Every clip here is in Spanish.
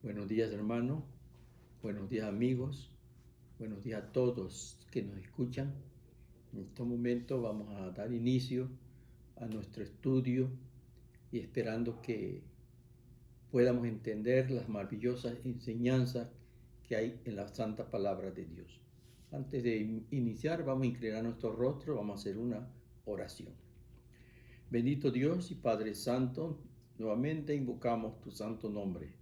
Buenos días, hermano. Buenos días, amigos. Buenos días a todos que nos escuchan. En estos momentos vamos a dar inicio a nuestro estudio y esperando que podamos entender las maravillosas enseñanzas que hay en la santa palabra de Dios. Antes de iniciar, vamos a inclinar nuestro rostro, vamos a hacer una oración. Bendito Dios y Padre Santo, nuevamente invocamos tu santo nombre.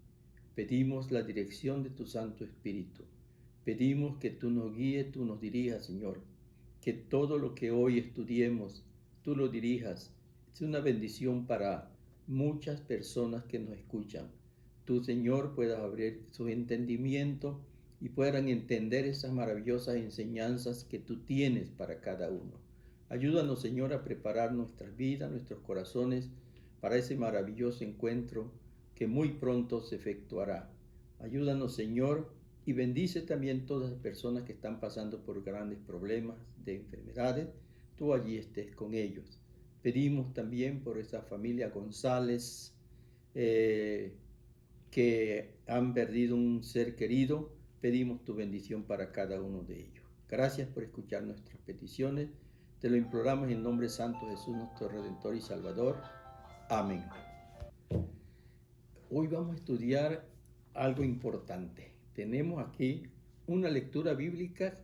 Pedimos la dirección de tu Santo Espíritu. Pedimos que tú nos guíes, tú nos dirijas, Señor. Que todo lo que hoy estudiemos, tú lo dirijas. Es una bendición para muchas personas que nos escuchan. Tú, Señor, puedas abrir su entendimiento y puedan entender esas maravillosas enseñanzas que tú tienes para cada uno. Ayúdanos, Señor, a preparar nuestras vidas, nuestros corazones para ese maravilloso encuentro que muy pronto se efectuará. Ayúdanos, Señor, y bendice también todas las personas que están pasando por grandes problemas de enfermedades. Tú allí estés con ellos. Pedimos también por esa familia González que han perdido un ser querido. Pedimos tu bendición para cada uno de ellos. Gracias por escuchar nuestras peticiones. Te lo imploramos en el nombre santo de Jesús, nuestro Redentor y Salvador. Amén. Hoy vamos a estudiar algo importante. Tenemos aquí una lectura bíblica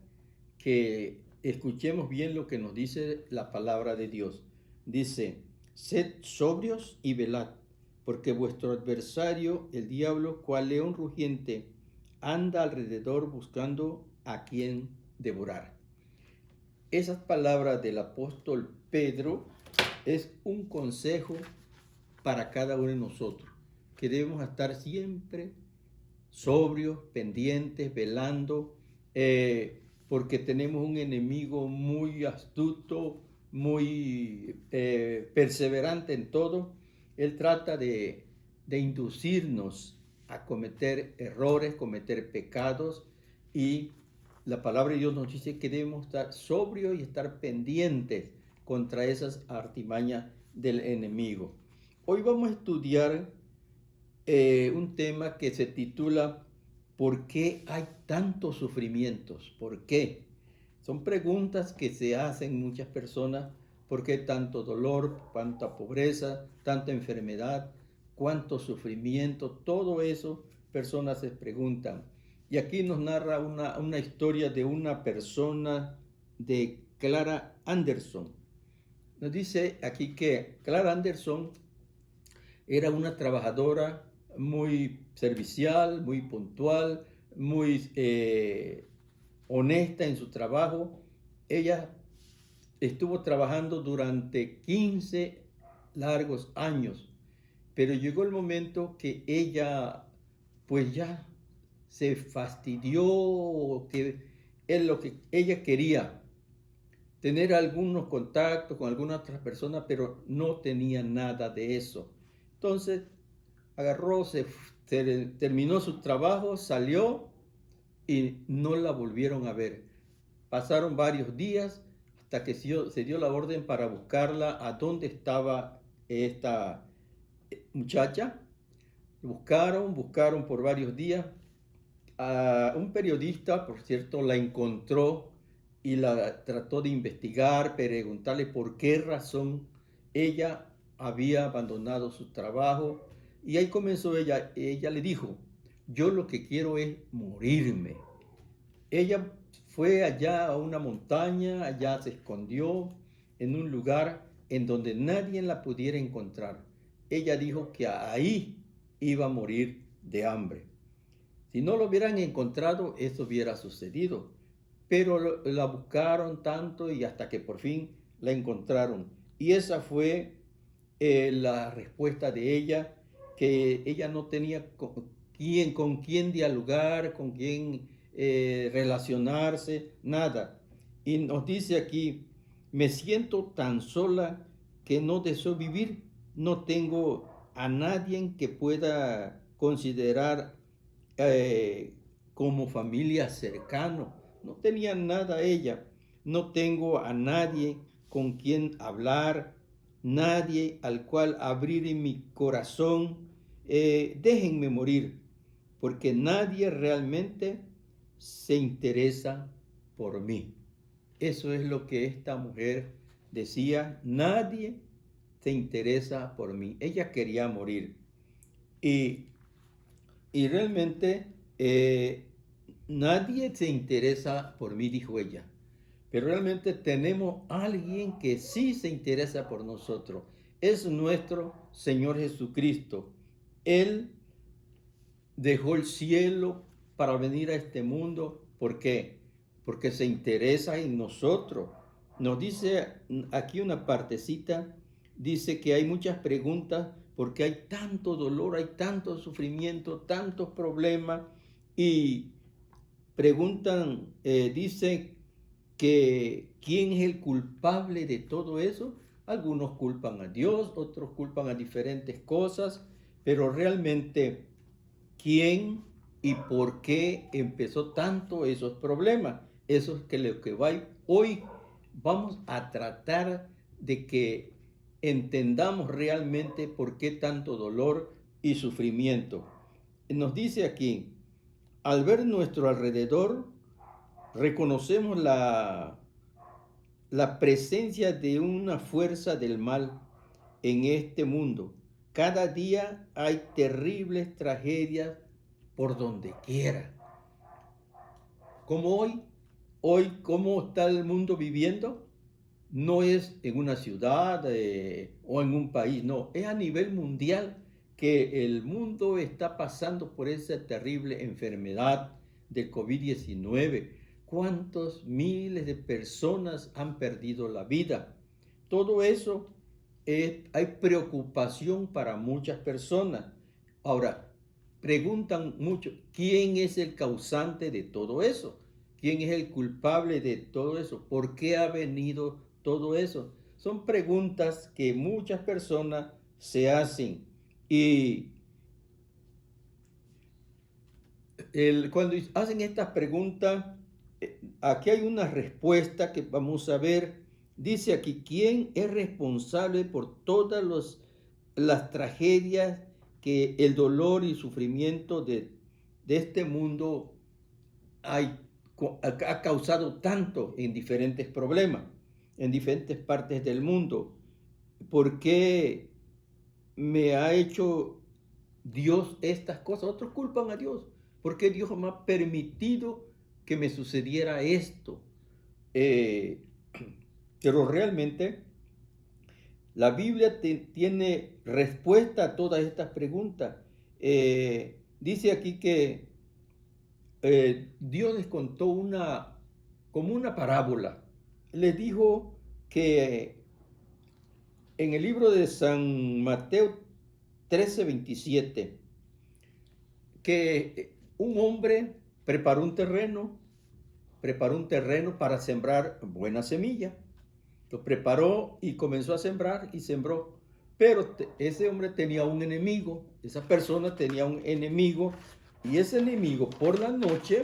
que escuchemos bien lo que nos dice la palabra de Dios. Dice, sed sobrios y velad, porque vuestro adversario, el diablo, cual león rugiente, anda alrededor buscando a quien devorar. Esas palabras del apóstol Pedro es un consejo para cada uno de nosotros, que debemos estar siempre sobrios, pendientes, velando, porque tenemos un enemigo muy astuto, muy perseverante en todo. Él trata de inducirnos a cometer errores, cometer pecados, y la palabra de Dios nos dice que debemos estar sobrios y estar pendientes contra esas artimañas del enemigo. Hoy vamos a estudiar un tema que se titula ¿por qué hay tantos sufrimientos? ¿Por qué? Son preguntas que se hacen muchas personas. ¿Por qué tanto dolor, tanta pobreza, tanta enfermedad, cuánto sufrimiento? Todo eso personas se preguntan. Y aquí nos narra una historia de una persona, de Clara Anderson. Nos dice aquí que Clara Anderson era una trabajadora muy servicial, muy puntual, muy honesta en su trabajo. Ella estuvo trabajando durante 15 largos años, pero llegó el momento que ella pues ya se fastidió, que es lo que ella quería, tener algunos contactos con algunas otras personas, pero no tenía nada de eso. Entonces agarró, terminó su trabajo, salió y no la volvieron a ver. Pasaron varios días hasta que se dio la orden para buscarla a dónde estaba esta muchacha. Buscaron por varios días. Un periodista, por cierto, la encontró y la trató de investigar, preguntarle por qué razón ella había abandonado su trabajo. Y ahí comenzó ella le dijo, yo lo que quiero es morirme. Ella fue allá a una montaña, allá se escondió en un lugar en donde nadie la pudiera encontrar. Ella dijo que ahí iba a morir de hambre. Si no lo hubieran encontrado, eso hubiera sucedido. Pero la buscaron tanto y hasta que por fin la encontraron. Y esa fue la respuesta de ella, que ella no tenía con quién dialogar, con quién relacionarse, nada. Y nos dice aquí, me siento tan sola que no deseo vivir, no tengo a nadie que pueda considerar como familia cercano. No tenía nada ella, no tengo a nadie con quien hablar, nadie al cual abrir mi corazón. Déjenme morir. porque nadie realmente se interesa por mí. Eso es lo que esta mujer decía, nadie se interesa por mí. Ella quería morir. Y, y realmente nadie se interesa por mí, dijo ella. Pero realmente tenemos a alguien que sí se interesa por nosotros. Es nuestro Señor Jesucristo. Él dejó el cielo para venir a este mundo. ¿Por qué? Porque se interesa en nosotros. Nos dice aquí una partecita, dice que hay muchas preguntas porque hay tanto dolor, hay tanto sufrimiento, tantos problemas y preguntan, dice que quién es el culpable de todo eso. Algunos culpan a Dios, otros culpan a diferentes cosas, pero realmente quién y por qué empezó tanto esos problemas. Eso es que lo que va hoy vamos a tratar de que entendamos realmente por qué tanto dolor y sufrimiento. Nos dice aquí, al ver nuestro alrededor, reconocemos la presencia de una fuerza del mal en este mundo. Cada día hay terribles tragedias por donde quiera. Como hoy ¿cómo está el mundo viviendo? No es en una ciudad o en un país, no, es a nivel mundial que el mundo está pasando por esa terrible enfermedad del COVID-19. ¿Cuántos miles de personas han perdido la vida? Todo eso hay preocupación para muchas personas. Ahora, preguntan mucho, ¿quién es el causante de todo eso? ¿Quién es el culpable de todo eso? ¿Por qué ha venido todo eso? Son preguntas que muchas personas se hacen y cuando hacen estas preguntas, aquí hay una respuesta que vamos a ver. Dice aquí, ¿quién es responsable por todas las tragedias que el dolor y sufrimiento de este mundo ha causado tanto en diferentes problemas, en diferentes partes del mundo? ¿Por qué me ha hecho Dios estas cosas? Otros culpan a Dios. ¿Por qué Dios me ha permitido que me sucediera esto? Pero realmente la Biblia tiene respuesta a todas estas preguntas. Dice aquí que Dios les contó como una parábola. Les dijo que en el libro de San Mateo 13:27, que un hombre preparó un terreno para sembrar buena semilla. Lo preparó y comenzó a sembrar y sembró. Pero ese hombre tenía un enemigo, esa persona tenía un enemigo, y ese enemigo por la noche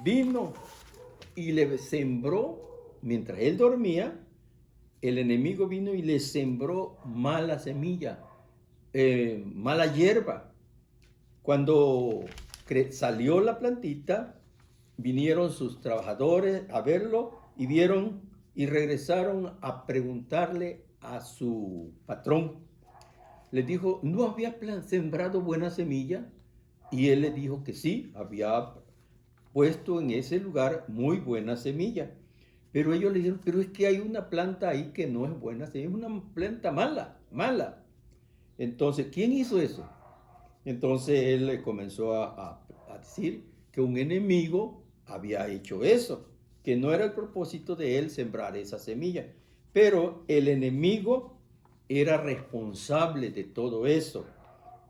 vino y le sembró, mientras él dormía, el enemigo vino y le sembró mala semilla, mala hierba. Cuando salió la plantita, vinieron sus trabajadores a verlo y vieron y regresaron a preguntarle a su patrón. Les dijo, ¿no había sembrado buena semilla? Y él les dijo que sí, había puesto en ese lugar muy buena semilla. Pero ellos le dijeron, pero es que hay una planta ahí que no es buena semilla, es una planta mala. Entonces, ¿quién hizo eso? Entonces él le comenzó a decir que un enemigo había hecho eso, que no era el propósito de él sembrar esa semilla, pero el enemigo era responsable de todo eso.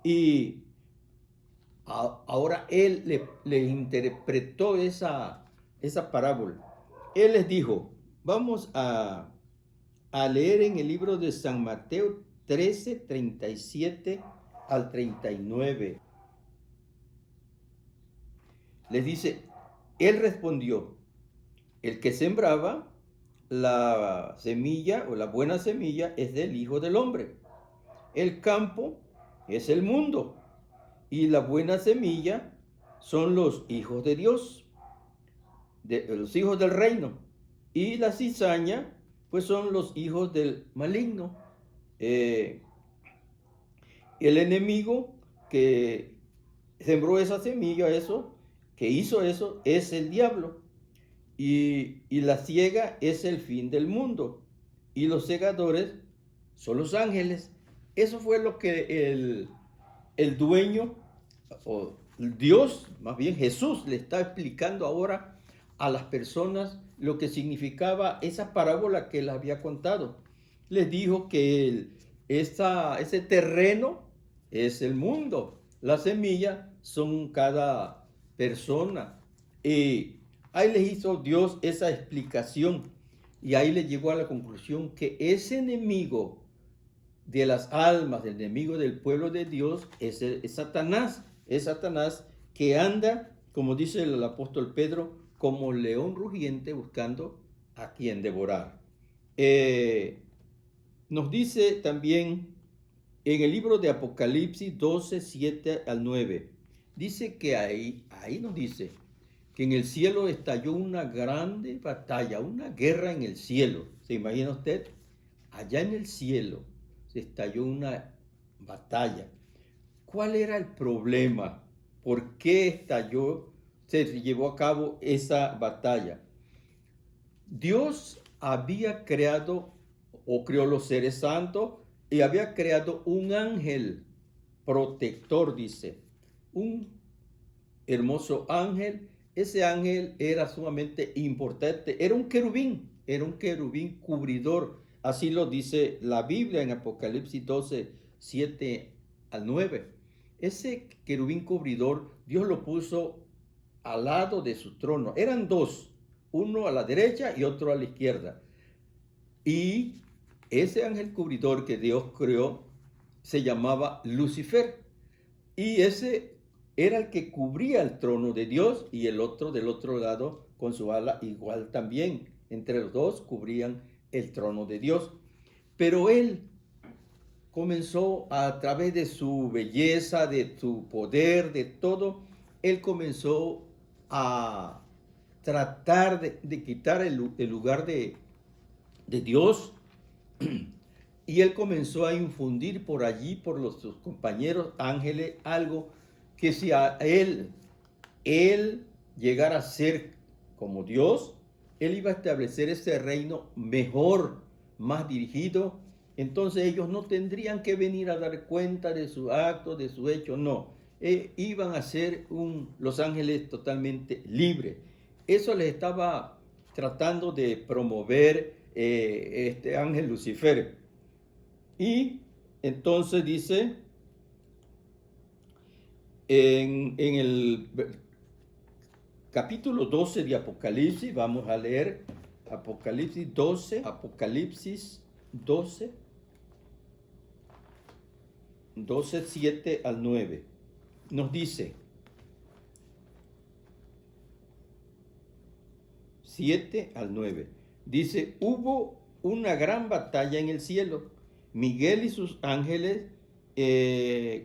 Y ahora él le interpretó esa parábola. Él les dijo, vamos a leer en el libro de San Mateo 13:37 al 39. Les dice, él respondió, el que sembraba la semilla o la buena semilla es del Hijo del Hombre. El campo es el mundo Y la buena semilla son los hijos de Dios, los hijos del reino. Y la cizaña, pues son los hijos del maligno. El enemigo que sembró esa semilla, que hizo eso, es el diablo. Y la siega es el fin del mundo. Y los segadores son los ángeles. Eso fue lo que el dueño, o Dios, más bien Jesús, le está explicando ahora a las personas lo que significaba esa parábola que él había contado. Les dijo que ese terreno es el mundo. La semilla son cada persona. Y ahí les hizo Dios esa explicación. Y ahí le llegó a la conclusión que ese enemigo de las almas, el enemigo del pueblo de Dios, es Satanás. Es Satanás que anda, como dice el apóstol Pedro, como león rugiente buscando a quien devorar. Nos dice también en el libro de Apocalipsis 12, 7 al 9, dice que ahí nos dice que en el cielo estalló una grande batalla, una guerra en el cielo. ¿Se imagina usted? Allá en el cielo se estalló una batalla. ¿Cuál era el problema? ¿Por qué se llevó a cabo esa batalla? Dios había creado o creó los seres santos y había creado un ángel protector, dice. Un hermoso ángel. Ese ángel era sumamente importante. Era un querubín cubridor. Así lo dice la Biblia en Apocalipsis 12, 7 al 9. Ese querubín cubridor, Dios lo puso al lado de su trono. Eran dos, uno a la derecha y otro a la izquierda. Y ese ángel cubridor que Dios creó se llamaba Lucifer. Y ese era el que cubría el trono de Dios, y el otro del otro lado con su ala igual también. Entre los dos cubrían el trono de Dios. Pero él comenzó a través de su belleza, de su poder, de todo, él comenzó a tratar de quitar el lugar de Dios. Y él comenzó a infundir por allí, por sus compañeros ángeles, algo que si a él llegara a ser como Dios, él iba a establecer ese reino mejor, más dirigido. Entonces ellos no tendrían que venir a dar cuenta de su acto, de su hecho, no. Iban a ser los ángeles totalmente libres. Eso les estaba tratando de promover este ángel Lucifer. Y entonces dice en el capítulo 12 de Apocalipsis, vamos a leer Apocalipsis 12, 7 al 9. Nos dice 7 al 9. Dice, hubo una gran batalla en el cielo. Miguel y sus ángeles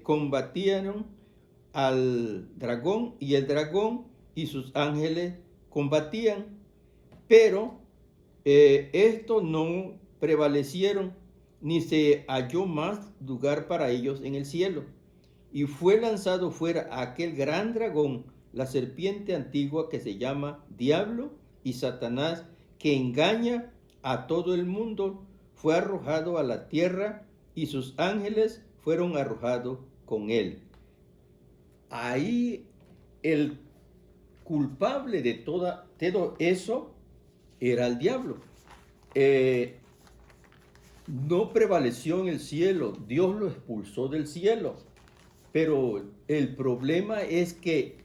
combatieron al dragón, y el dragón y sus ángeles combatían, pero estos no prevalecieron, ni se halló más lugar para ellos en el cielo. Y fue lanzado fuera aquel gran dragón, la serpiente antigua que se llama Diablo y Satanás, que engaña a todo el mundo. Fue arrojado a la tierra y sus ángeles fueron arrojados con él. Ahí el culpable de todo eso era el diablo. No prevaleció en el cielo, Dios lo expulsó del cielo. Pero el problema es que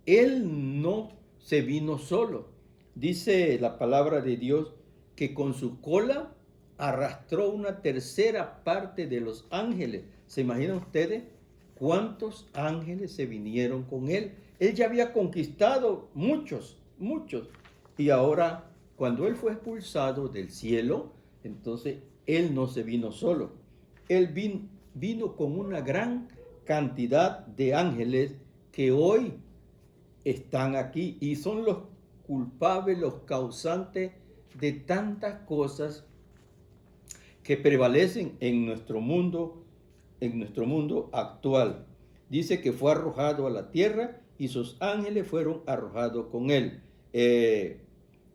él no se vino solo. Dice la palabra de Dios que con su cola arrastró una tercera parte de los ángeles. ¿Se imaginan ustedes cuántos ángeles se vinieron con él? Él ya había conquistado muchos. Y ahora, cuando él fue expulsado del cielo, entonces él no se vino solo. Él vino con una gran cantidad de ángeles que hoy están aquí y son los culpables, los causantes de tantas cosas que prevalecen en nuestro mundo actual. Dice que fue arrojado a la tierra y sus ángeles fueron arrojados con él.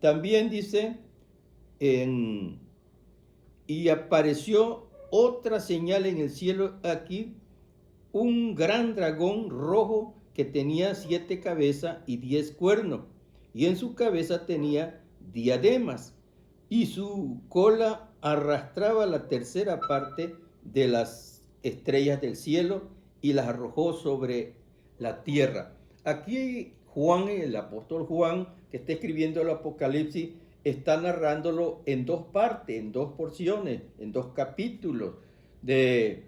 También dice, y apareció otra señal en el cielo aquí, un gran dragón rojo que tenía 7 cabezas y 10 cuernos, y en su cabeza tenía diademas, y su cola arrastraba la tercera parte de las estrellas del cielo y las arrojó sobre la tierra. Aquí Juan, el apóstol Juan, que está escribiendo el Apocalipsis, está narrándolo en 2 partes, en 2 porciones, en 2 capítulos, que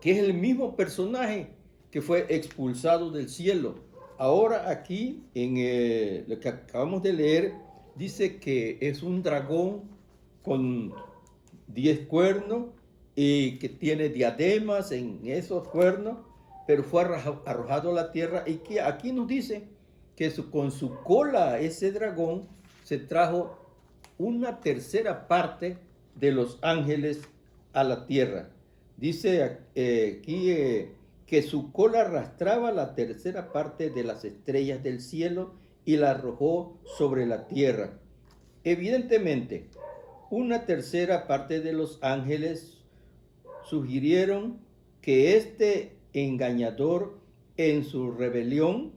es el mismo personaje que fue expulsado del cielo. Ahora aquí, en lo que acabamos de leer, dice que es un dragón con 10 cuernos y que tiene diademas en esos cuernos, pero fue arrojado a la tierra, y que aquí nos dice que con su cola ese dragón se trajo una tercera parte de los ángeles a la tierra. Dice aquí que su cola arrastraba la tercera parte de las estrellas del cielo y la arrojó sobre la tierra. Evidentemente, una tercera parte de los ángeles sugirieron que este engañador en su rebelión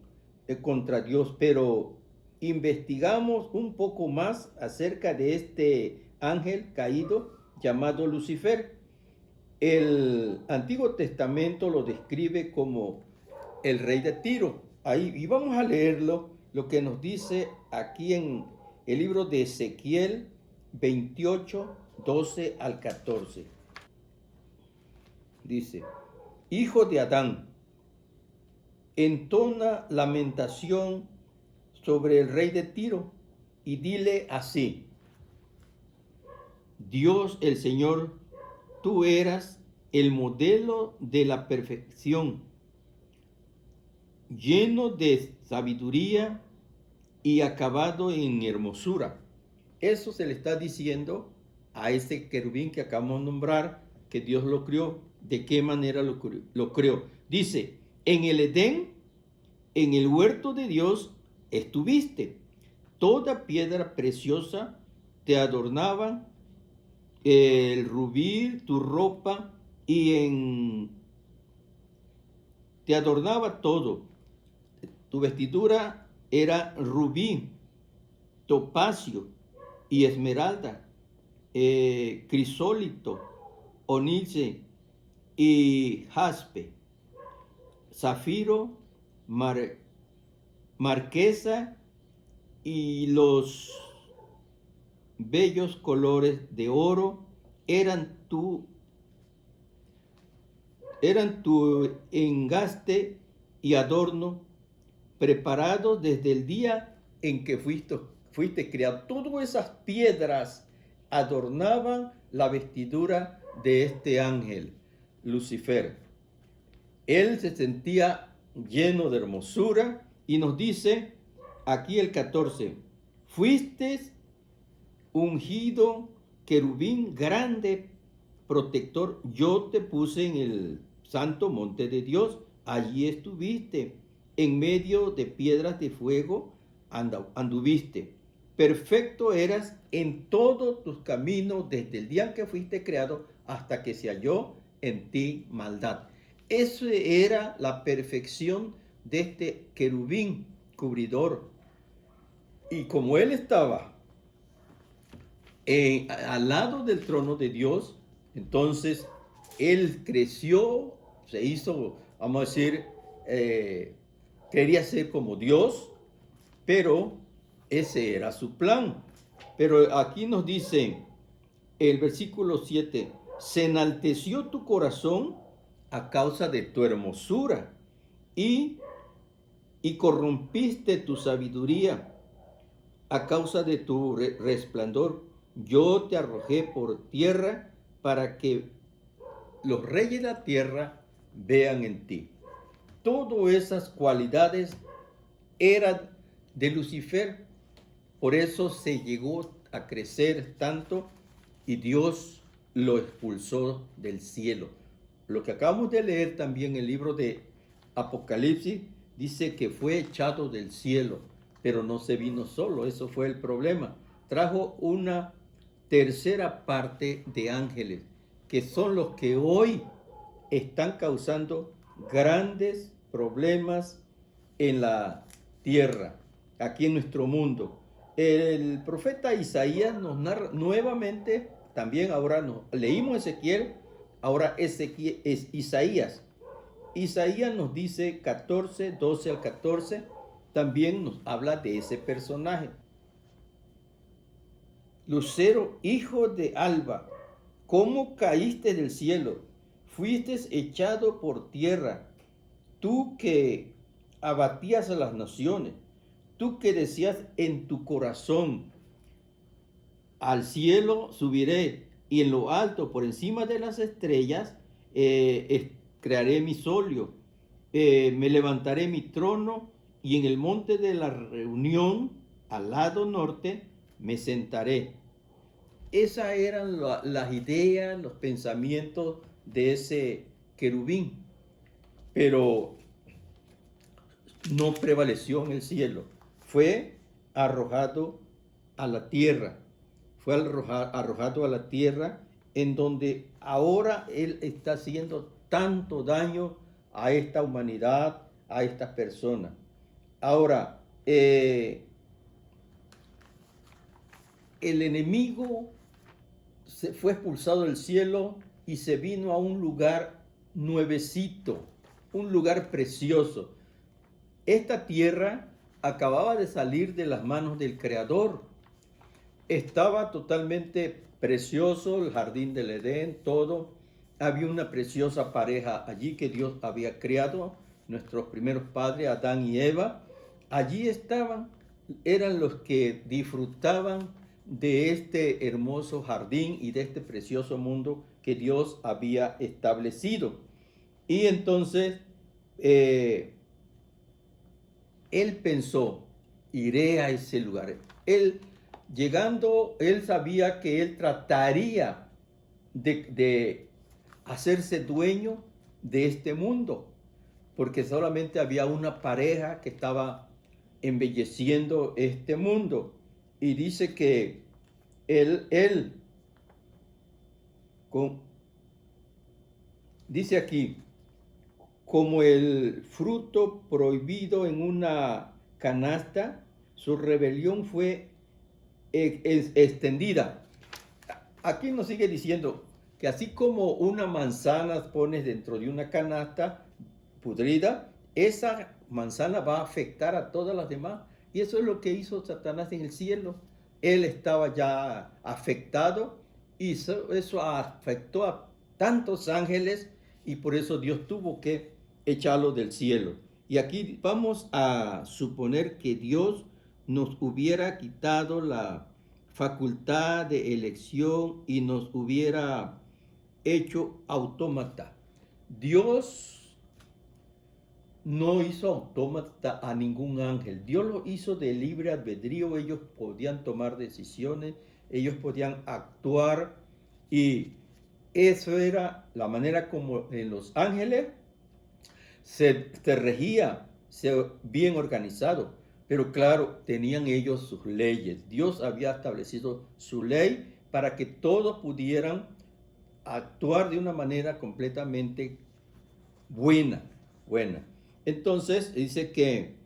contra Dios, pero investigamos un poco más acerca de este ángel caído llamado Lucifer. El Antiguo Testamento lo describe como el rey de Tiro. Ahí, y vamos a leerlo, lo que nos dice aquí en el libro de Ezequiel 28, 12 al 14. Dice: hijo de Adán, entona lamentación sobre el rey de Tiro y dile así: Dios el Señor, tú eras el modelo de la perfección, lleno de sabiduría y acabado en hermosura. Eso se le está diciendo a ese querubín que acabamos de nombrar, que Dios lo creó. ¿De qué manera lo creó? Dice: en el Edén, en el huerto de Dios, estuviste. Toda piedra preciosa te adornaba, el rubí, tu ropa, te adornaba todo. Tu vestidura era rubí, topacio y esmeralda, crisólito, onilce y jaspe, zafiro, marquesa y los bellos colores de oro eran tu engaste y adorno, preparados desde el día en que fuiste creado. Todas esas piedras adornaban la vestidura de este ángel, Lucifer. Él se sentía lleno de hermosura, y nos dice aquí el 14: fuiste ungido querubín grande, protector. Yo te puse en el santo monte de Dios. Allí estuviste. En medio de piedras de fuego anduviste. Perfecto eras en todos tus caminos desde el día en que fuiste creado hasta que se halló en ti maldad. Eso era la perfección de este querubín cubridor. Y como él estaba al lado del trono de Dios, entonces él creció, se hizo, vamos a decir, quería ser como Dios, pero ese era su plan. Pero aquí nos dice el versículo 7: se enalteció tu corazón a causa de tu hermosura y corrompiste tu sabiduría a causa de tu resplandor. Yo te arrojé por tierra para que los reyes de la tierra vean en ti. Todas esas cualidades eran de Lucifer, por eso se llegó a crecer tanto y Dios lo expulsó del cielo. Lo que acabamos de leer también en el libro de Apocalipsis dice que fue echado del cielo, pero no se vino solo, eso fue el problema. Trajo una tercera parte de ángeles, que son los que hoy están causando grandes problemas en la tierra, aquí en nuestro mundo. El profeta Isaías nos narra nuevamente, también ahora leímos Ezequiel, ahora Ezequiel es Isaías. Isaías nos dice 14, 12 al 14, también nos habla de ese personaje. Lucero, hijo de Alba, ¿cómo caíste del cielo? Fuiste echado por tierra, tú que abatías a las naciones, tú que decías en tu corazón, al cielo subiré y en lo alto, por encima de las estrellas, crearé mi solio, me levantaré mi trono y en el monte de la reunión, al lado norte, me sentaré. Esas eran las ideas, los pensamientos de ese querubín, pero no prevaleció en el cielo, fue arrojado a la tierra, fue arrojado a la tierra, en donde ahora él está haciendo tanto daño a esta humanidad, a estas personas. Ahora, el enemigo se fue expulsado del cielo y se vino a un lugar nuevecito, un lugar precioso. Esta tierra acababa de salir de las manos del Creador. Estaba totalmente precioso, el jardín del Edén, todo. Había una preciosa pareja allí que Dios había creado, nuestros primeros padres, Adán y Eva. Allí estaban, eran los que disfrutaban de este hermoso jardín y de este precioso mundo que Dios había establecido. Y entonces él pensó, iré a ese lugar. Llegando, él sabía que él trataría de hacerse dueño de este mundo, porque solamente había una pareja que estaba embelleciendo este mundo. Y dice que dice aquí, como el fruto prohibido en una canasta, su rebelión fue extendida. Aquí nos sigue diciendo que así como una manzana pones dentro de una canasta pudrida, esa manzana va a afectar a todas las demás. Y eso es lo que hizo Satanás en el cielo. Él estaba ya afectado y eso afectó a tantos ángeles y por eso Dios tuvo que echarlo del cielo. Y aquí vamos a suponer que Dios nos hubiera quitado la facultad de elección y nos hubiera hecho autómata. Dios no hizo autómata a ningún ángel. Dios lo hizo de libre albedrío. Ellos podían tomar decisiones, ellos podían actuar y eso era la manera como en los ángeles se regía, bien organizado. Pero claro, tenían ellos sus leyes. Dios había establecido su ley para que todos pudieran actuar de una manera completamente buena. Entonces dice que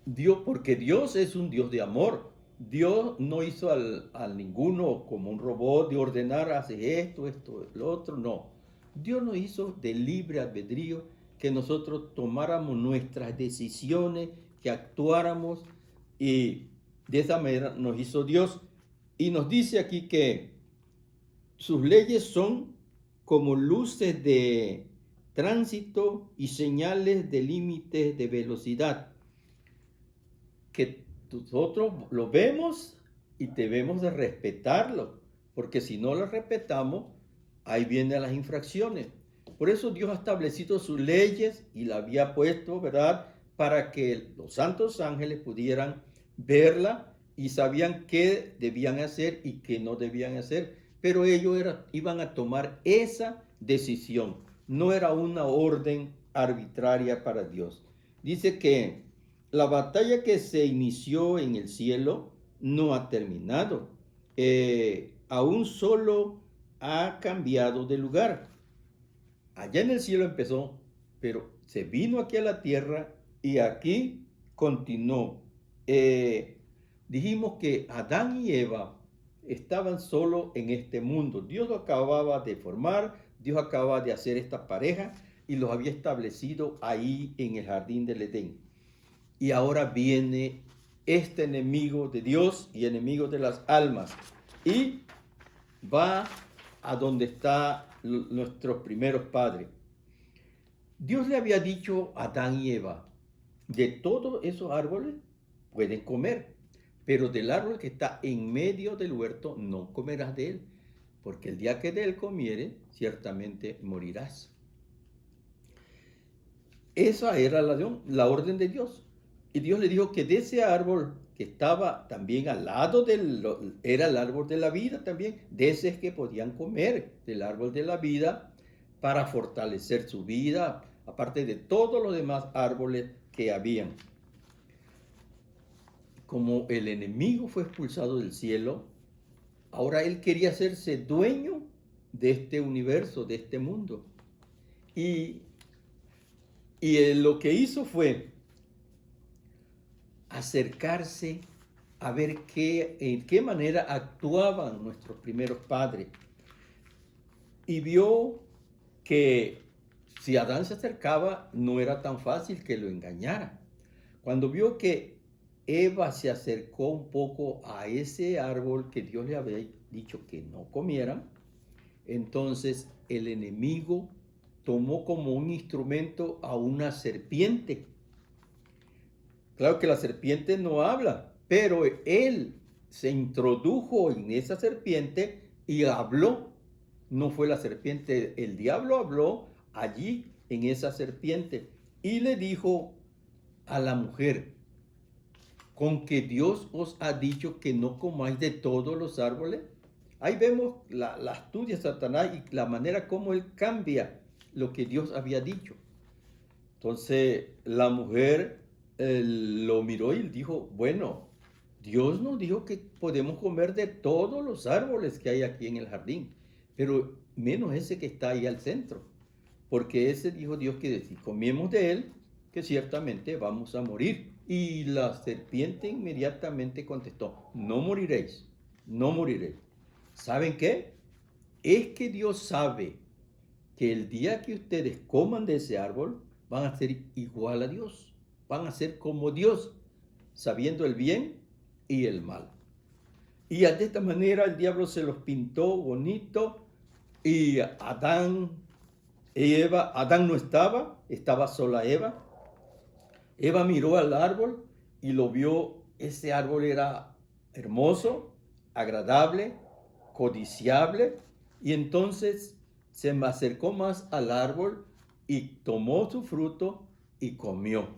Dios, porque Dios es un Dios de amor. Dios no hizo al ninguno como un robot de ordenar, hace esto, lo otro, no. Dios nos hizo de libre albedrío, que nosotros tomáramos nuestras decisiones, que actuáramos y de esa manera nos hizo Dios. Y nos dice aquí que sus leyes son como luces de tránsito y señales de límites de velocidad, que nosotros lo vemos y debemos de respetarlo, porque si no lo respetamos, ahí vienen las infracciones. Por eso Dios ha establecido sus leyes y la había puesto, ¿verdad? Para que los santos ángeles pudieran verla y sabían qué debían hacer y qué no debían hacer. Pero ellos iban a tomar esa decisión. No era una orden arbitraria para Dios. Dice que la batalla que se inició en el cielo no ha terminado. Aún solo ha cambiado de lugar. Allá en el cielo empezó, pero se vino aquí a la tierra y aquí continuó. Dijimos que Adán y Eva estaban solo en este mundo. Dios lo acababa de formar, Dios acababa de hacer esta pareja y los había establecido ahí en el jardín del Edén. Y ahora viene este enemigo de Dios y enemigo de las almas y va a donde están nuestros primeros padres. Dios le había dicho a Adán y Eva, de todos esos árboles pueden comer, pero del árbol que está en medio del huerto no comerás de él, porque el día que de él comieres, ciertamente morirás. Esa era la orden de Dios. Y Dios le dijo que de ese árbol que estaba también al lado era el árbol de la vida también, de ese es que podían comer, del árbol de la vida, para fortalecer su vida, aparte de todos los demás árboles que habían. Como el enemigo fue expulsado del cielo, ahora él quería hacerse dueño de este universo, de este mundo. Y lo que hizo fue acercarse a ver en qué manera actuaban nuestros primeros padres. Y vio que si Adán se acercaba, no era tan fácil que lo engañara. Cuando vio que Eva se acercó un poco a ese árbol que Dios le había dicho que no comieran, entonces el enemigo tomó como un instrumento a una serpiente. Claro que la serpiente no habla, pero él se introdujo en esa serpiente y habló. No fue la serpiente, el diablo habló allí en esa serpiente y le dijo a la mujer, con que Dios os ha dicho que no comáis de todos los árboles. Ahí vemos la astucia de Satanás y la manera como él cambia lo que Dios había dicho. Entonces la mujer lo miró y dijo, bueno, Dios nos dijo que podemos comer de todos los árboles que hay aquí en el jardín, pero menos ese que está ahí al centro, porque ese dijo Dios que si comemos de él, que ciertamente vamos a morir. Y la serpiente inmediatamente contestó, no moriréis, no moriréis. ¿Saben qué? Es que Dios sabe que el día que ustedes coman de ese árbol, van a ser igual a Dios, van a ser como Dios, sabiendo el bien y el mal. Y de esta manera el diablo se los pintó bonito y Adán no estaba sola Eva. Eva miró al árbol y lo vio, ese árbol era hermoso, agradable, codiciable, y entonces se me acercó más al árbol y tomó su fruto y comió.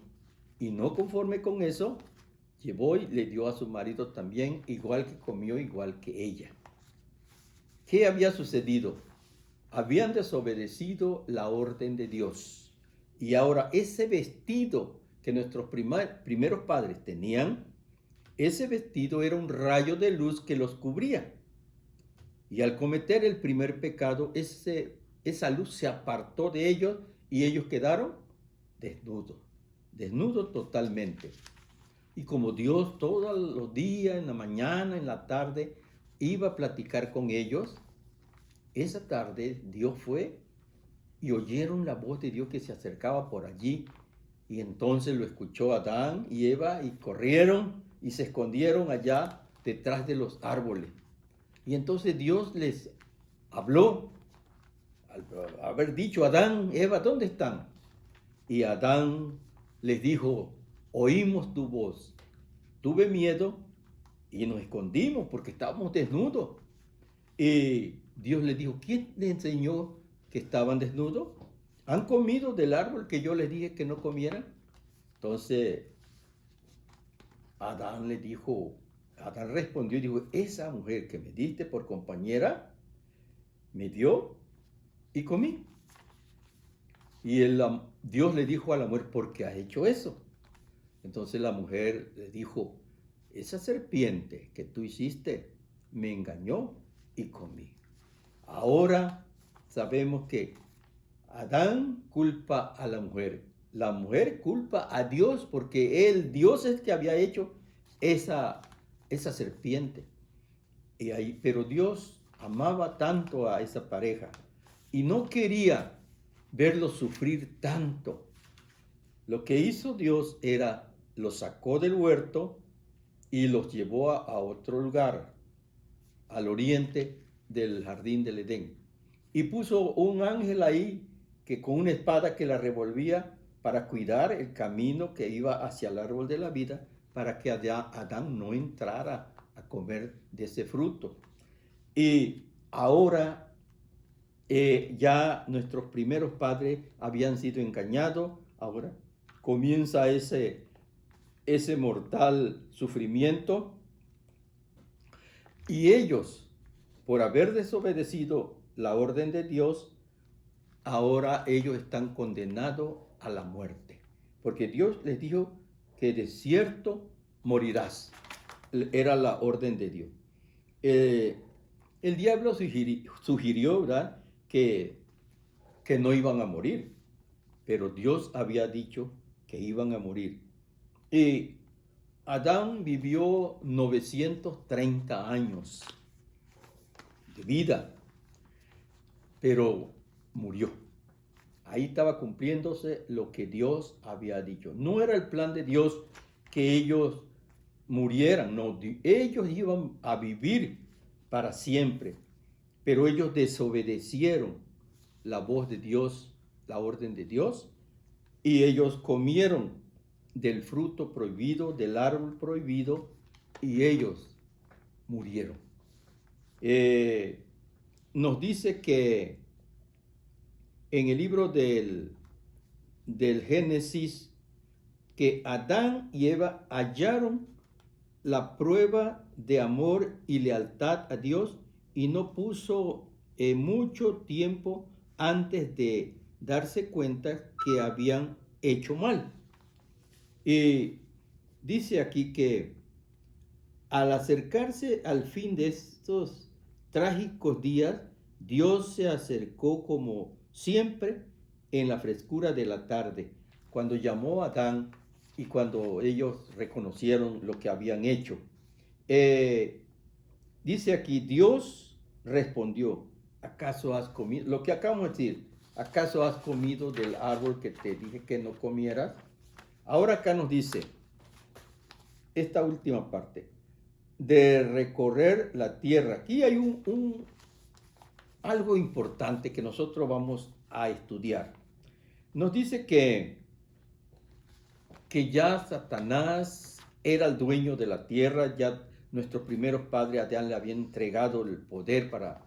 Y no conforme con eso, llevó y le dio a su marido también, igual que comió, igual que ella. ¿Qué había sucedido? Habían desobedecido la orden de Dios. Y ahora ese vestido que nuestros primeros padres tenían, ese vestido era un rayo de luz que los cubría. Y al cometer el primer pecado, esa luz se apartó de ellos y ellos quedaron desnudos totalmente. Y como Dios todos los días, en la mañana, en la tarde, iba a platicar con ellos, esa tarde Dios fue y oyeron la voz de Dios que se acercaba por allí. Y entonces lo escuchó Adán y Eva y corrieron y se escondieron allá detrás de los árboles. Y entonces Dios les habló, al haber dicho, Adán, Eva, ¿dónde están? Y Adán les dijo, oímos tu voz. Tuve miedo y nos escondimos porque estábamos desnudos. Y Dios les dijo, ¿quién les enseñó que estaban desnudos? ¿Han comido del árbol que yo les dije que no comieran? Entonces, Adán respondió y dijo, esa mujer que me diste por compañera, me dio y comí. Y Dios le dijo a la mujer, ¿por qué has hecho eso? Entonces la mujer le dijo, esa serpiente que tú hiciste me engañó y comí. Ahora sabemos que Adán culpa a la mujer culpa a Dios porque Dios es que había hecho esa serpiente. Pero Dios amaba tanto a esa pareja y no quería verlos sufrir tanto. Lo que hizo Dios era, los sacó del huerto y los llevó a otro lugar, al oriente del jardín del Edén. Y puso un ángel ahí que con una espada que la revolvía para cuidar el camino que iba hacia el árbol de la vida, para que Adán no entrara a comer de ese fruto. Y ahora ya nuestros primeros padres habían sido engañados, ahora comienza ese mortal sufrimiento. Y ellos, por haber desobedecido la orden de Dios, ahora ellos están condenados a la muerte. Porque Dios les dijo que de cierto morirás. Era la orden de Dios. El diablo sugirió, ¿verdad?, que no iban a morir. Pero Dios había dicho que iban a morir. Y Adán vivió 930 años de vida, pero murió. Ahí estaba cumpliéndose lo que Dios había dicho. No era el plan de Dios que ellos murieran, no, ellos iban a vivir para siempre, pero ellos desobedecieron la voz de Dios, la orden de Dios, y ellos comieron del fruto prohibido, del árbol prohibido, y ellos murieron. Nos dice que en el libro del Génesis, que Adán y Eva hallaron la prueba de amor y lealtad a Dios, y no puso mucho tiempo antes de darse cuenta que habían hecho mal. Y dice aquí que al acercarse al fin de estos trágicos días, Dios se acercó como siempre en la frescura de la tarde, cuando llamó a Adán y cuando ellos reconocieron lo que habían hecho. Dice aquí, Dios respondió, ¿acaso has comido? Lo que acabamos de decir, ¿acaso has comido del árbol que te dije que no comieras? Ahora acá nos dice, esta última parte, de recorrer la tierra. Aquí hay algo importante que nosotros vamos a estudiar. Nos dice que ya Satanás era el dueño de la tierra, ya nuestros primeros padres Adán le habían entregado el poder para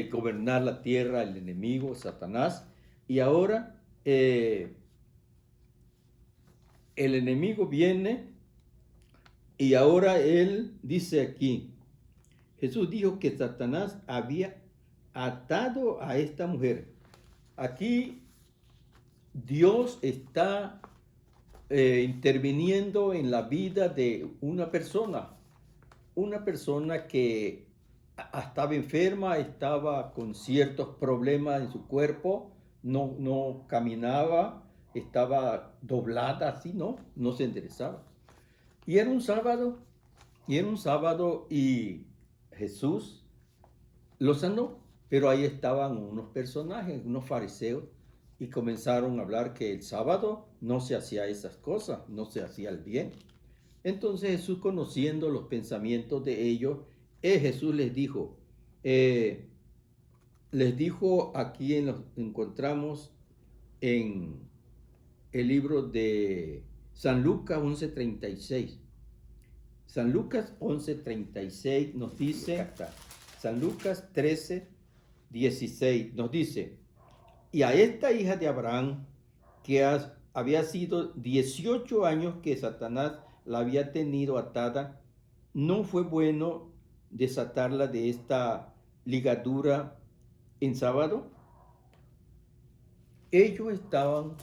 gobernar la tierra, el enemigo, Satanás, y ahora el enemigo viene y ahora él dice aquí, Jesús dijo que Satanás había atado a esta mujer. Aquí Dios está interviniendo en la vida de una persona que estaba enferma, estaba con ciertos problemas en su cuerpo, no caminaba, estaba doblada así, no se enderezaba. Y era un sábado, y Jesús lo sanó, pero ahí estaban unos personajes, unos fariseos, y comenzaron a hablar que el sábado no se hacía esas cosas, no se hacía el bien. Entonces Jesús, conociendo los pensamientos de ellos, Jesús les dijo, aquí encontramos en el libro de San Lucas 11:36. San Lucas 11:36 nos dice, San Lucas 13, 16 nos dice, y a esta hija de Abraham, que había sido 18 años que Satanás la había tenido atada, no fue bueno desatarla de esta ligadura en sábado. Ellos estaban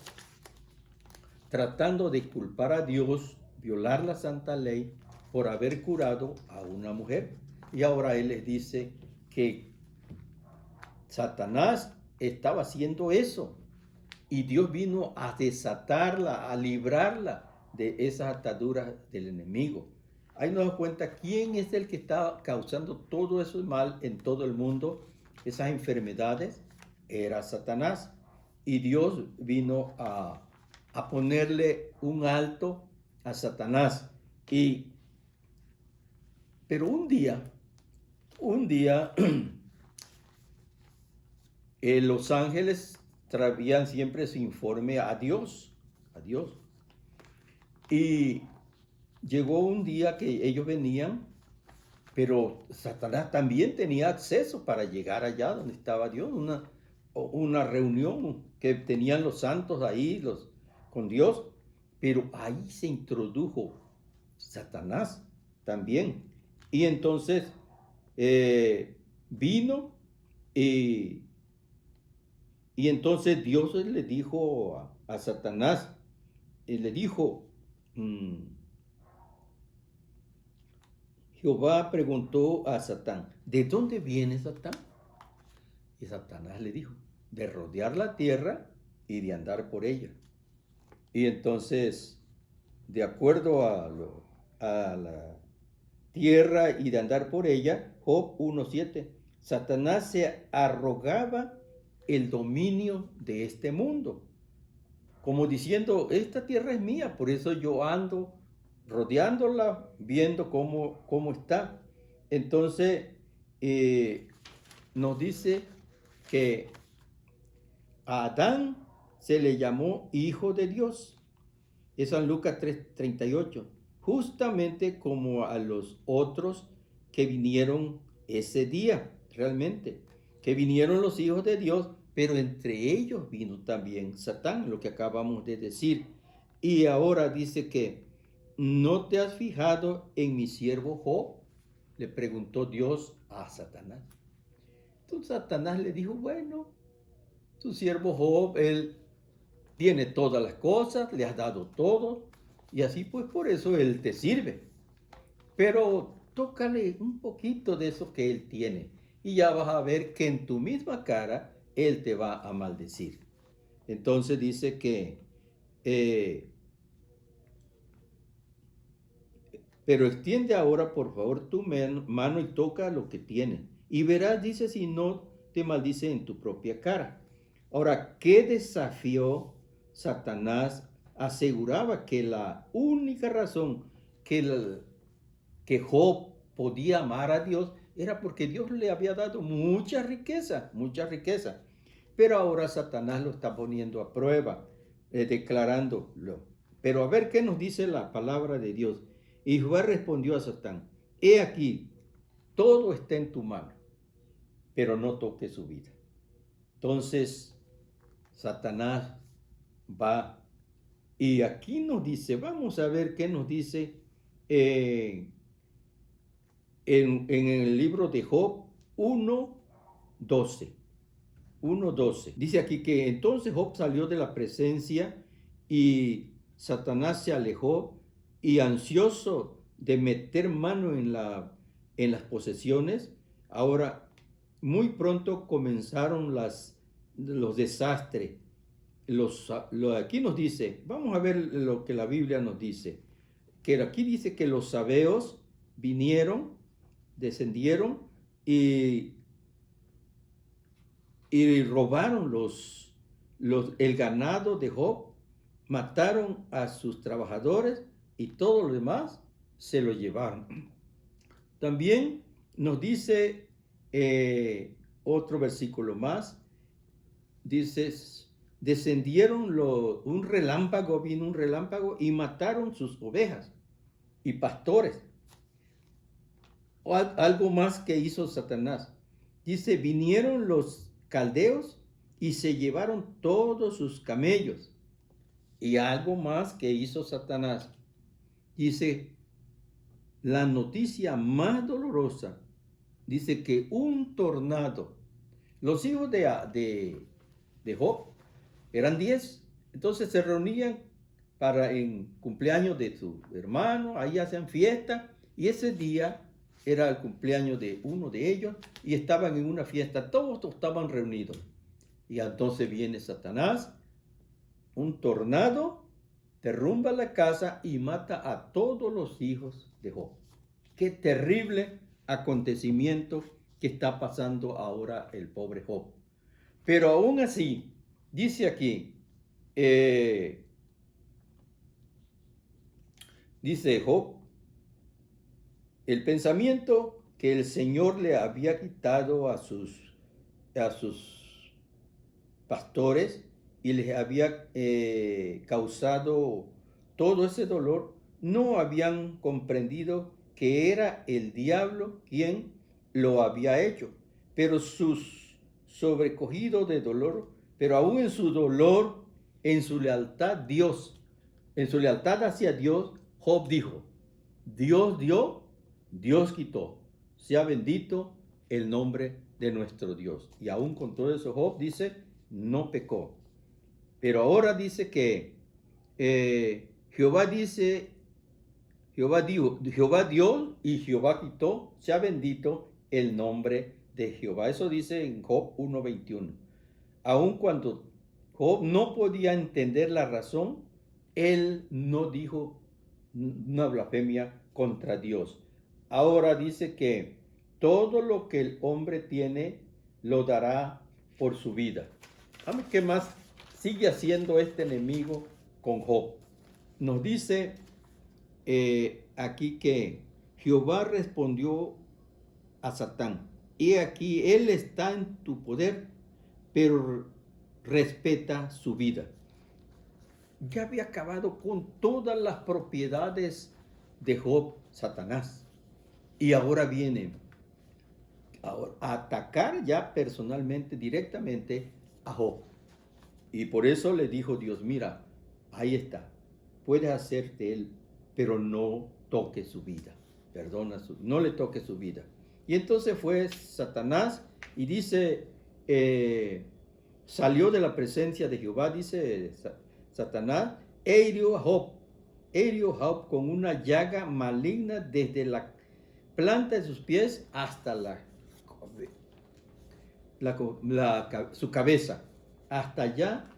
tratando de culpar a Dios, violar la santa ley por haber curado a una mujer. Y ahora Él les dice que Satanás estaba haciendo eso y Dios vino a desatarla, a librarla de esas ataduras del enemigo. Ahí nos damos cuenta quién es el que está causando todo eso mal en todo el mundo, esas enfermedades, era Satanás. Y Dios vino a ponerle un alto a Satanás. Pero un día, los ángeles traían siempre su informe a Dios. Y llegó un día que ellos venían, pero Satanás también tenía acceso para llegar allá donde estaba Dios, una reunión que tenían los santos ahí con Dios, pero ahí se introdujo Satanás también. Y entonces vino y entonces Dios le dijo a Satanás, le dijo, Jehová preguntó a Satán, ¿de dónde viene Satán? Y Satanás le dijo, de rodear la tierra y de andar por ella. Y entonces, de acuerdo a la tierra y de andar por ella, Job 1:7, Satanás se arrogaba el dominio de este mundo, como diciendo, esta tierra es mía, por eso yo ando rodeándola, viendo cómo está. Entonces, nos dice que a Adán se le llamó hijo de Dios. Es San Lucas 3:38, justamente como a los otros que vinieron ese día, realmente, que vinieron los hijos de Dios, pero entre ellos vino también Satán, lo que acabamos de decir. Y ahora dice que, ¿no te has fijado en mi siervo Job? Le preguntó Dios a Satanás. Entonces Satanás le dijo, bueno, tu siervo Job, él tiene todas las cosas, le has dado todo, y así pues por eso él te sirve. Pero tócale un poquito de eso que él tiene, y ya vas a ver que en tu misma cara él te va a maldecir. Entonces dice que, pero extiende ahora por favor tu mano y toca lo que tiene, y verás, dice, si no te maldice en tu propia cara. Ahora, ¿qué desafío Satanás? Aseguraba que la única razón que Job podía amar a Dios era porque Dios le había dado mucha riqueza. Pero ahora Satanás lo está poniendo a prueba, declarándolo. Pero a ver qué nos dice la palabra de Dios. Y Jehová respondió a Satán, he aquí, todo está en tu mano, pero no toques su vida. Entonces, Satanás va, y aquí nos dice, vamos a ver qué nos dice en el libro de Job 1:12. Dice aquí que entonces Job salió de la presencia y Satanás se alejó, y ansioso de meter mano en las posesiones, ahora muy pronto comenzaron los desastres. Aquí nos dice, vamos a ver lo que la Biblia nos dice, que aquí dice que los sabeos vinieron, descendieron y robaron el ganado de Job, mataron a sus trabajadores y todo lo demás se lo llevaron. También nos dice otro versículo más, dice, vino un relámpago y mataron sus ovejas y pastores. algo más que hizo Satanás. Dice, vinieron los caldeos y se llevaron todos sus camellos. Y algo más que hizo Satanás. Dice, la noticia más dolorosa, dice que un tornado, los hijos de Job eran 10, entonces se reunían para en cumpleaños de su hermano, ahí hacían fiesta, y ese día era el cumpleaños de uno de ellos, y estaban en una fiesta, todos estaban reunidos. Y entonces viene Satanás, un tornado, derrumba la casa y mata a todos los hijos de Job. Qué terrible acontecimiento que está pasando ahora el pobre Job. Pero aún así, dice aquí, dice Job, el pensamiento que el Señor le había quitado a sus pastores y les había causado todo ese dolor, no habían comprendido que era el diablo quien lo había hecho, pero sus sobrecogidos de dolor, pero aún en su dolor, en su lealtad Dios, en su lealtad hacia Dios, Job dijo, Dios dio, Dios quitó, sea bendito el nombre de nuestro Dios. Y aún con todo eso Job dice, no pecó. Pero ahora dice que Jehová dice, Jehová dio y Jehová quitó, sea bendito el nombre de Jehová. Eso dice en Job 1:21. Aun cuando Job no podía entender la razón, él no dijo una blasfemia contra Dios. Ahora dice que todo lo que el hombre tiene lo dará por su vida. ¿Qué más sigue haciendo este enemigo con Job? Nos dice aquí que Jehová respondió a Satán, he aquí, él está en tu poder, pero respeta su vida. Ya había acabado con todas las propiedades de Job, Satanás. Y ahora viene a atacar ya personalmente, directamente a Job. Y por eso le dijo Dios, mira, ahí está, puedes hacerte él, pero no toque su vida, no le toque su vida. Y entonces fue Satanás y dice, salió de la presencia de Jehová, dice Satanás, e hirió a Job con una llaga maligna desde la planta de sus pies hasta su cabeza. Hasta allá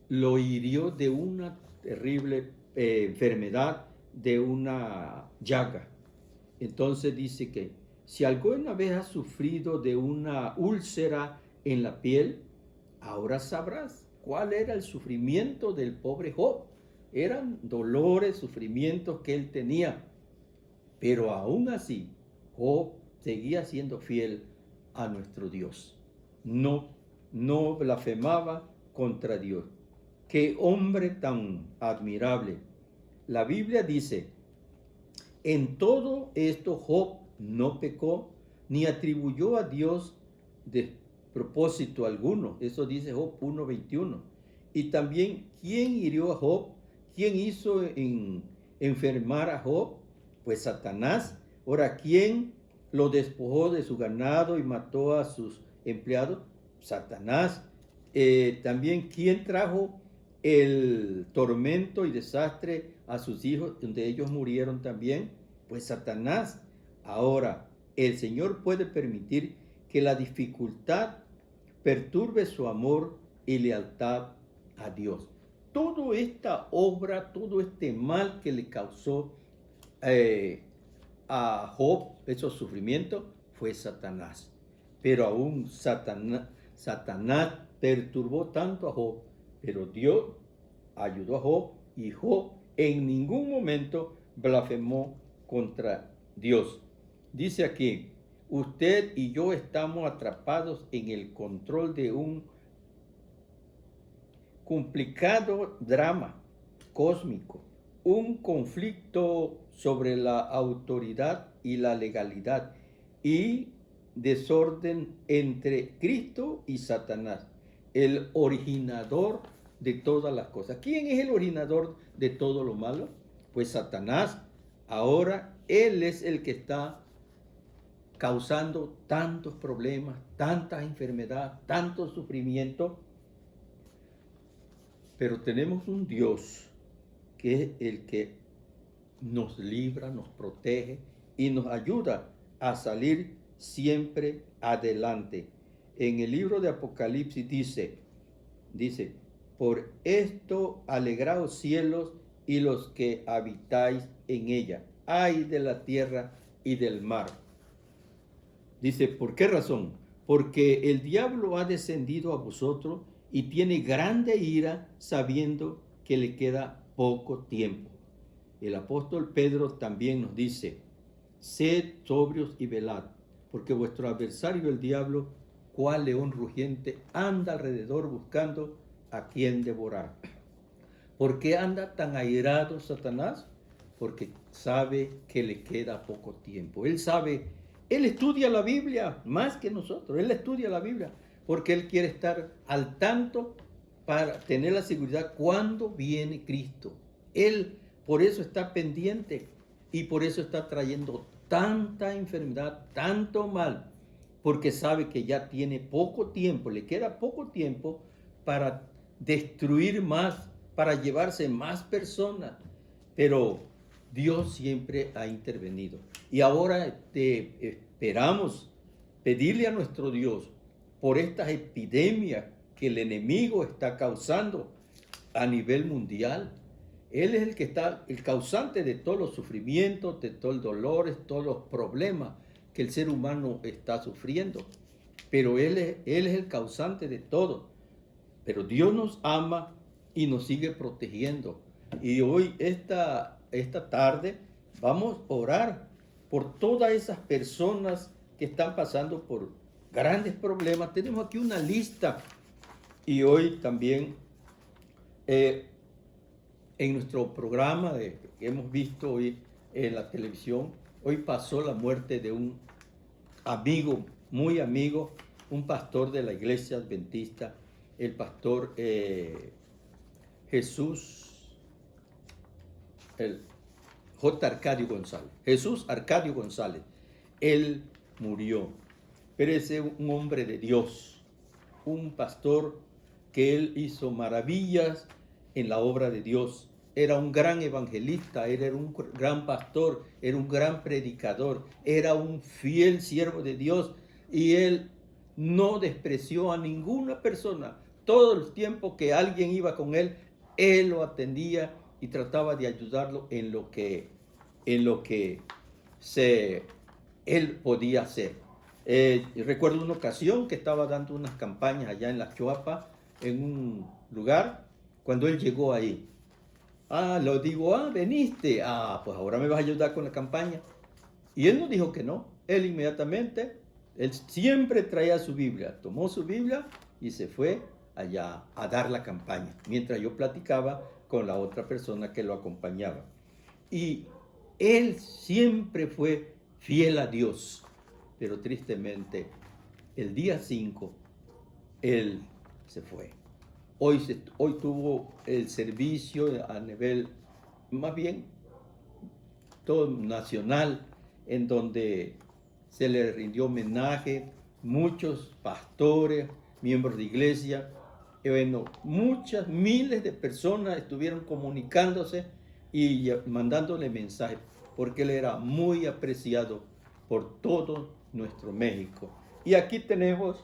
lo hirió de una terrible enfermedad, de una llaga. Entonces dice que si alguna vez has sufrido de una úlcera en la piel, ahora sabrás cuál era el sufrimiento del pobre Job. Eran dolores, sufrimientos que él tenía. Pero aún así, Job seguía siendo fiel a nuestro Dios. No blasfemaba contra Dios. ¡Qué hombre tan admirable! La Biblia dice, en todo esto Job no pecó, ni atribuyó a Dios despropósito alguno. Eso dice Job 1:21. Y también, ¿quién hirió a Job? ¿Quién hizo enfermar a Job? Pues Satanás. Ahora, ¿quién lo despojó de su ganado y mató a sus empleados? Satanás. También, ¿quién trajo el tormento y desastre a sus hijos, donde ellos murieron también? Pues Satanás. Ahora, el Señor puede permitir que la dificultad perturbe su amor y lealtad a Dios. Toda esta obra, todo este mal que le causó a Job, esos sufrimientos, fue Satanás. Pero aún Satanás perturbó tanto a Job, pero Dios ayudó a Job y Job en ningún momento blasfemó contra Dios. Dice aquí, usted y yo estamos atrapados en el control de un complicado drama cósmico, un conflicto sobre la autoridad y la legalidad. y desorden entre Cristo y Satanás, el originador de todas las cosas. ¿Quién es el originador de todo lo malo? Pues Satanás. Ahora él es el que está causando tantos problemas, tantas enfermedades, tanto sufrimiento. Pero tenemos un Dios que es el que nos libra, nos protege y nos ayuda a salir siempre adelante. En el libro de Apocalipsis dice, por esto alegraos cielos y los que habitáis en ella, ay de la tierra y del mar. Dice, ¿por qué razón? Porque el diablo ha descendido a vosotros y tiene grande ira sabiendo que le queda poco tiempo. El apóstol Pedro también nos dice, sed sobrios y velad, porque vuestro adversario el diablo, cual león rugiente, anda alrededor buscando a quien devorar. ¿Por qué anda tan airado Satanás? Porque sabe que le queda poco tiempo. Él sabe, él estudia la Biblia más que nosotros. Él estudia la Biblia porque él quiere estar al tanto para tener la seguridad cuando viene Cristo. Él por eso está pendiente y por eso está trayendo tanta enfermedad, tanto mal, porque sabe que ya tiene poco tiempo, le queda poco tiempo para destruir más, para llevarse más personas. Pero Dios siempre ha intervenido. Y ahora esperamos pedirle a nuestro Dios por estas epidemias que el enemigo está causando a nivel mundial. Él es el que está, el causante de todos los sufrimientos, de todos los dolores, todos los problemas que el ser humano está sufriendo. Pero Él es el causante de todo. Pero Dios nos ama y nos sigue protegiendo. Y hoy, esta tarde, vamos a orar por todas esas personas que están pasando por grandes problemas. Tenemos aquí una lista. Y hoy también, en nuestro programa que hemos visto hoy en la televisión, hoy pasó la muerte de un amigo, muy amigo, un pastor de la iglesia adventista, el pastor el J. Arcadio González, Jesús Arcadio González. Él murió, pero es un hombre de Dios, un pastor que él hizo maravillas en la obra de Dios. Era un gran evangelista, era un gran pastor, era un gran predicador, era un fiel siervo de Dios y él no despreció a ninguna persona. Todo el tiempo que alguien iba con él, él lo atendía y trataba de ayudarlo en lo que él podía hacer. Recuerdo una ocasión que estaba dando unas campañas allá en La Choapa, en un lugar, cuando él llegó ahí. Lo digo, veniste, pues ahora me vas a ayudar con la campaña. Y él no dijo que no, él inmediatamente, él siempre traía su Biblia, tomó su Biblia y se fue allá a dar la campaña, mientras yo platicaba con la otra persona que lo acompañaba. Y él siempre fue fiel a Dios, pero tristemente, el día 5, él se fue. Hoy tuvo el servicio a nivel, más bien, todo nacional, en donde se le rindió homenaje, muchos pastores, miembros de iglesia, muchas miles de personas estuvieron comunicándose y mandándole mensajes, porque él era muy apreciado por todo nuestro México. Y aquí tenemos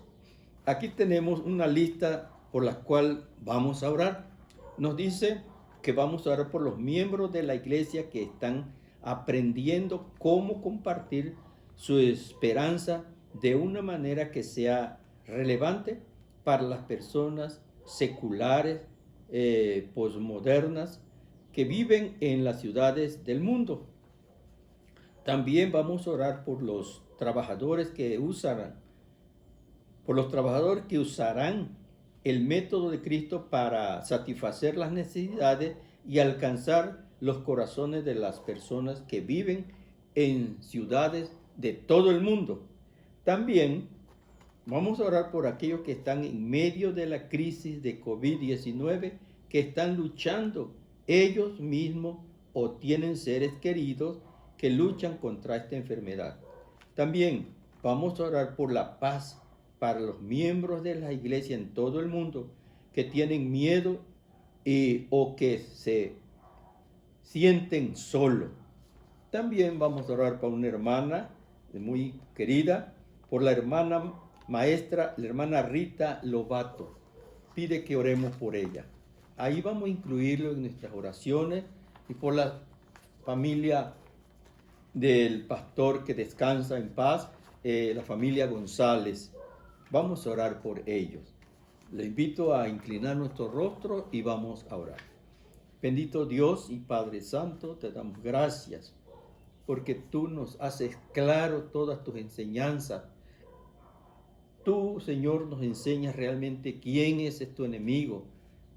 una lista por la cual vamos a orar. Nos dice que vamos a orar por los miembros de la iglesia que están aprendiendo cómo compartir su esperanza de una manera que sea relevante para las personas seculares, posmodernas, que viven en las ciudades del mundo. También vamos a orar por los trabajadores que usarán el método de Cristo para satisfacer las necesidades y alcanzar los corazones de las personas que viven en ciudades de todo el mundo. También vamos a orar por aquellos que están en medio de la crisis de COVID-19, que están luchando ellos mismos o tienen seres queridos que luchan contra esta enfermedad. También vamos a orar por la paz para los miembros de la iglesia en todo el mundo que tienen miedo o que se sienten solos. También vamos a orar por una hermana muy querida, por la hermana maestra, la hermana Rita Lobato. Pide que oremos por ella. Ahí vamos a incluirlo en nuestras oraciones y por la familia del pastor que descansa en paz, la familia González. Vamos a orar por ellos. Les invito a inclinar nuestro rostro y vamos a orar. Bendito Dios y Padre Santo, te damos gracias porque tú nos haces claro todas tus enseñanzas. Tú, Señor, nos enseñas realmente quién es tu enemigo.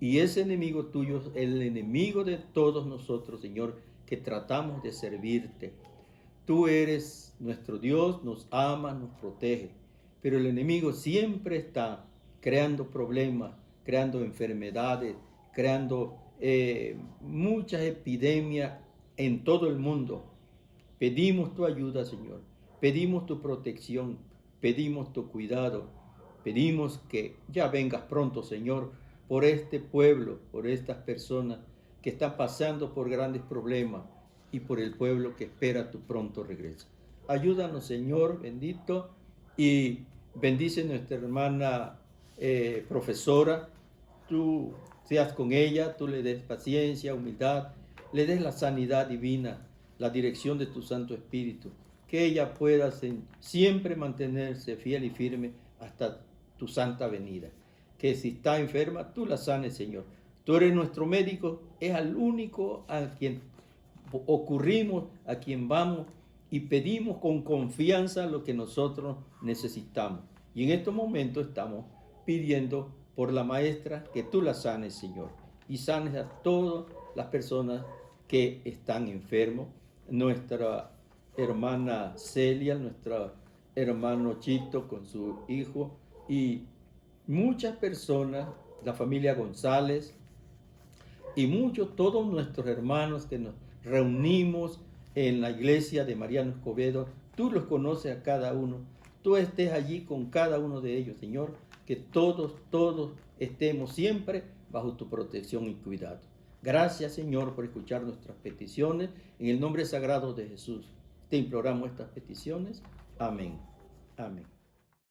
Y ese enemigo tuyo es el enemigo de todos nosotros, Señor, que tratamos de servirte. Tú eres nuestro Dios, nos ama, nos protege. Pero el enemigo siempre está creando problemas, creando enfermedades, creando muchas epidemias en todo el mundo. Pedimos tu ayuda, Señor. Pedimos tu protección. Pedimos tu cuidado. Pedimos que ya vengas pronto, Señor, por este pueblo, por estas personas que están pasando por grandes problemas y por el pueblo que espera tu pronto regreso. Ayúdanos, Señor, bendito, y bendice nuestra hermana profesora. Tú seas con ella, tú le des paciencia, humildad, le des la sanidad divina, la dirección de tu Santo Espíritu, que ella pueda siempre mantenerse fiel y firme hasta tu santa venida. Que si está enferma, tú la sanes, Señor. Tú eres nuestro médico, es al único a quien ocurrimos, a quien vamos y pedimos con confianza lo que nosotros necesitamos. Y en estos momentos estamos pidiendo por la maestra que tú la sanes, Señor, y sanes a todas las personas que están enfermos. Nuestra hermana Celia, nuestro hermano Chito con su hijo y muchas personas, la familia González y todos nuestros hermanos que nos reunimos en la iglesia de Mariano Escobedo. Tú los conoces a cada uno. Tú estés allí con cada uno de ellos, Señor, que todos estemos siempre bajo tu protección y cuidado. Gracias, Señor, por escuchar nuestras peticiones. En el nombre sagrado de Jesús te imploramos estas peticiones. Amén. Amén.